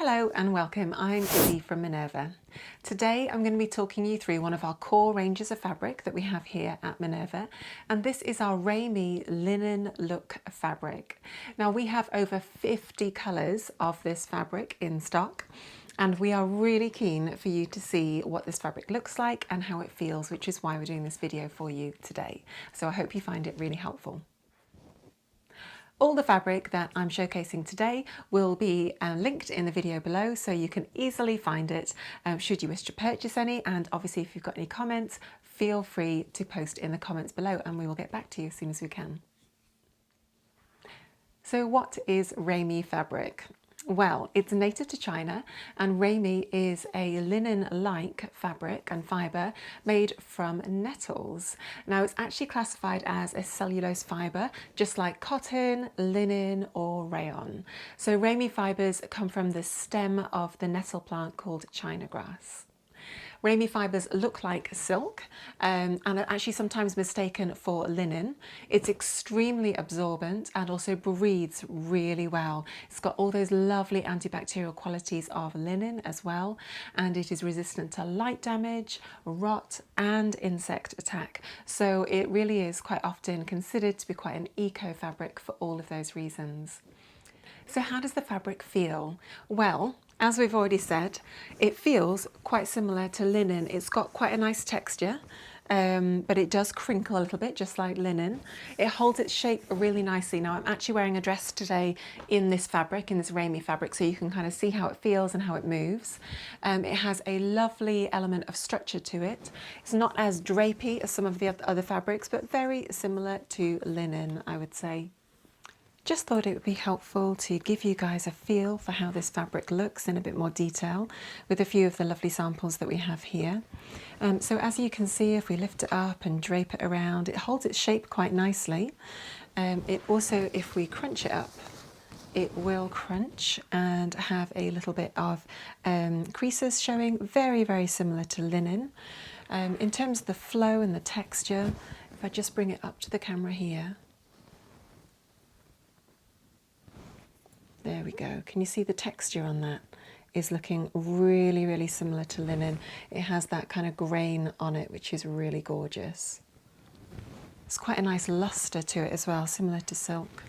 Hello and welcome, I'm Izzy from Minerva. Today I'm going to be talking you through one of our core ranges of fabric that we have here at Minerva, and this is our Ramie Linen Loom Fabric. Now we have over 50 colours of this fabric in stock, and we are really keen for you to see what this fabric looks like and how it feels, which is why we're doing this video for you today. So I hope you find it really helpful. All the fabric that I'm showcasing today will be linked in the video below, so you can easily find it should you wish to purchase any. And obviously if you've got any comments, feel free to post in the comments below and we will get back to you as soon as we can. So what is Ramie fabric? Well, it's native to China, and Ramie is a linen-like fabric and fibre made from nettles. Now, it's actually classified as a cellulose fibre, just like cotton, linen or rayon. So Ramie fibres come from the stem of the nettle plant called China grass. Ramie fibres look like silk and are actually sometimes mistaken for linen. It's extremely absorbent and also breathes really well. It's got all those lovely antibacterial qualities of linen as well, and it is resistant to light damage, rot and insect attack. So it really is quite often considered to be quite an eco fabric for all of those reasons. So how does the fabric feel? Well, as we've already said, it feels quite similar to linen. It's got quite a nice texture, but it does crinkle a little bit, just like linen. It holds its shape really nicely. Now, I'm actually wearing a dress today in this fabric, in this Ramie fabric, so you can kind of see how it feels and how it moves. It has a lovely element of structure to it. It's not as drapey as some of the other fabrics, but very similar to linen, I would say. Just thought it would be helpful to give you guys a feel for how this fabric looks in a bit more detail with a few of the lovely samples that we have here. So as you can see, if we lift it up and drape it around, it holds its shape quite nicely. It also, if we crunch it up, it will crunch and have a little bit of creases showing, very, very similar to linen. In terms of the flow and the texture, if I just bring it up to the camera here, there we go. Can you see the texture on that? Is looking really, really similar to linen. It has that kind of grain on it, which is really gorgeous. It's quite a nice luster to it as well, similar to silk.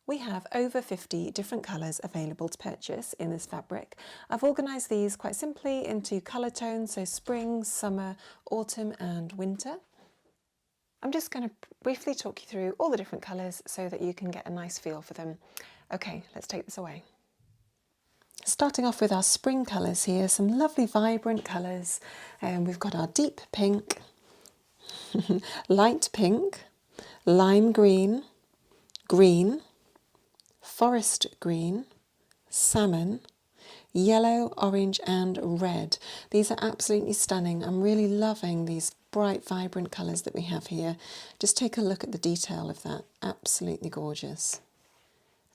We have over 50 different colours available to purchase in this fabric. I've organised these quite simply into colour tones, so spring, summer, autumn and winter. I'm just going to briefly talk you through all the different colours so that you can get a nice feel for them. Okay, let's take this away. Starting off with our spring colours here, some lovely vibrant colours. We've got our deep pink, light pink, lime green, green, forest green, salmon, yellow, orange and red. These are absolutely stunning. I'm really loving these bright, vibrant colours that we have here. Just take a look at the detail of that. Absolutely gorgeous.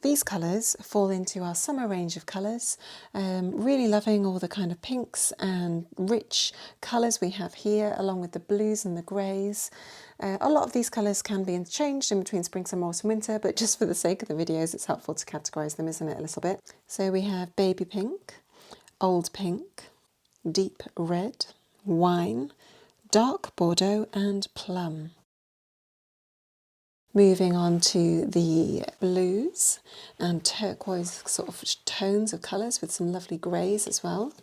These colours fall into our summer range of colours. Really loving all the kind of pinks and rich colours we have here, along with the blues and the greys. A lot of these colours can be interchanged in between spring, summer, autumn, winter, but just for the sake of the videos, it's helpful to categorise them, isn't it, a little bit? So we have baby pink, old pink, deep red, wine, dark Bordeaux and plum. Moving on to the blues and turquoise sort of tones of colours with some lovely greys as well.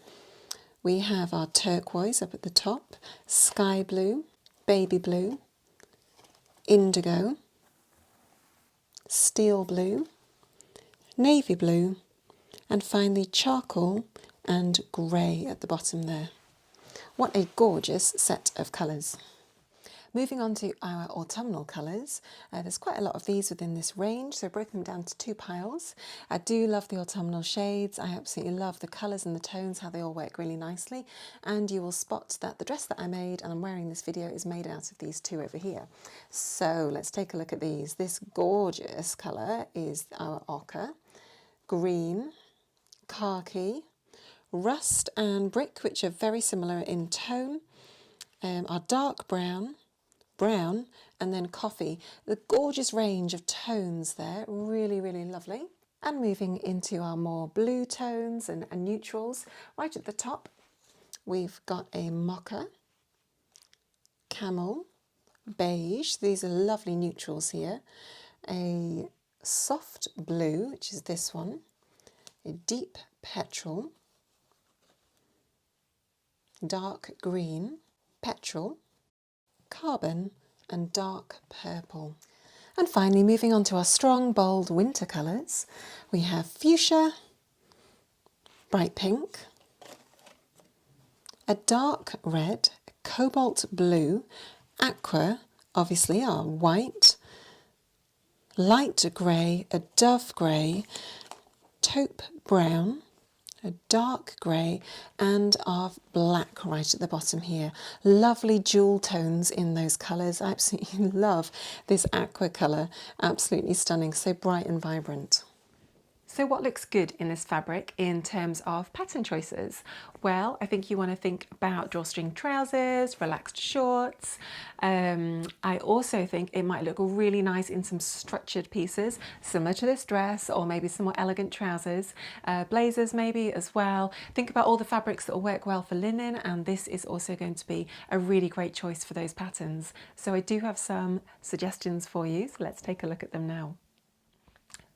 We have our turquoise up at the top, sky blue, baby blue, indigo, steel blue, navy blue, and finally charcoal and grey at the bottom there. What a gorgeous set of colours. Moving on to our autumnal colours, there's quite a lot of these within this range, so I've broken them down to two piles. I do love the autumnal shades. I absolutely love the colours and the tones, how they all work really nicely, and you will spot that the dress that I made and I'm wearing in this video is made out of these two over here. So let's take a look at these. This gorgeous colour is our ochre, green, khaki, rust and brick, which are very similar in tone, our dark brown, and then coffee. The gorgeous range of tones there, really, really lovely. And moving into our more blue tones and neutrals, right at the top, we've got a mocha, camel, beige, these are lovely neutrals here, a soft blue, which is this one, a deep petrol, dark green, petrol, carbon and dark purple. And finally, moving on to our strong, bold winter colours, we have fuchsia, bright pink, a dark red, cobalt blue, aqua, obviously our white, light grey, a dove grey, taupe brown, a dark grey and our black right at the bottom here. Lovely jewel tones in those colours. I absolutely love this aqua colour. Absolutely stunning, so bright and vibrant. So what looks good in this fabric in terms of pattern choices? Well, I think you want to think about drawstring trousers, relaxed shorts. I also think it might look really nice in some structured pieces, similar to this dress, or maybe some more elegant trousers, blazers maybe as well. Think about all the fabrics that will work well for linen, and this is also going to be a really great choice for those patterns. So I do have some suggestions for you, so let's take a look at them now.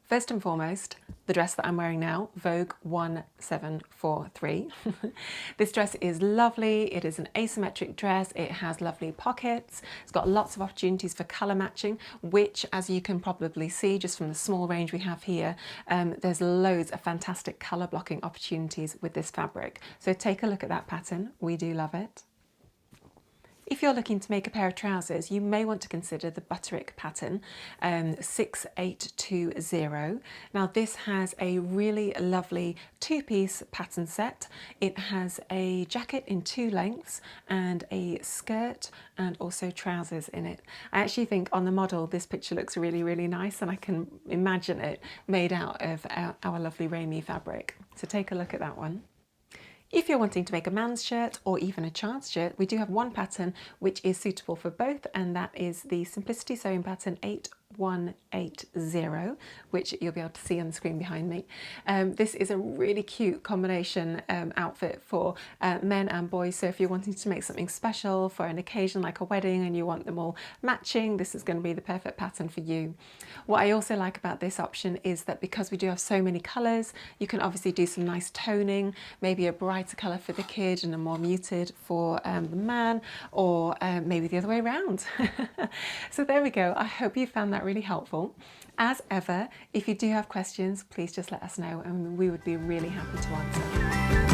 First and foremost, the dress that I'm wearing now, Vogue 1743. This dress is lovely. It is an asymmetric dress. It has lovely pockets. It's got lots of opportunities for colour matching, which, as you can probably see just from the small range we have here, there's loads of fantastic colour blocking opportunities with this fabric. So take a look at that pattern. We do love it. If you're looking to make a pair of trousers, you may want to consider the Butterick pattern 6820. Now this has a really lovely two-piece pattern set. It has a jacket in 2 lengths and a skirt and also trousers in it. I actually think on the model this picture looks really, really nice, and I can imagine it made out of our lovely Ramie fabric. So take a look at that one. If you're wanting to make a man's shirt or even a child's shirt, we do have one pattern which is suitable for both, and that is the Simplicity Sewing pattern 8180, which you'll be able to see on the screen behind me. This is a really cute combination outfit for men and boys, so if you're wanting to make something special for an occasion like a wedding and you want them all matching, this is going to be the perfect pattern for you. What I also like about this option is that because we do have so many colours, you can obviously do some nice toning, maybe a brighter colour for the kid and a more muted for the man, or maybe the other way around. So there we go. I hope you found that really helpful. As ever, if you do have questions, please just let us know and we would be really happy to answer.